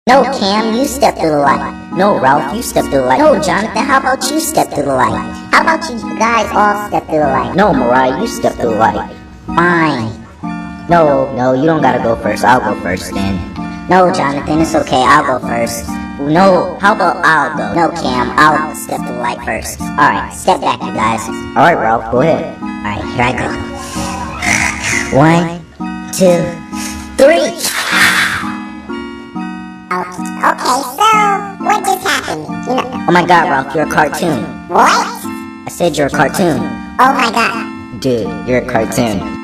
No, Cam, you step through the light. No, Ralph, you step through the light. No, Jonathan, how about you step through the light? How about you guys all step through the light? No, Mariah, you step through the light. Fine. No, you don't gotta go first. I'll go first then. No, Jonathan, it's okay. I'll go first. No, how about I'll go? No, Cam, I'll step through the light first. Alright, step back, you guys. Alright, Ralph, go ahead. Alright, here I go. 1, 2, 3. Okay, so what just happened? Oh my god, Ralph, you're a cartoon. What? I said you're a cartoon. Oh my god. Dude, you're a cartoon.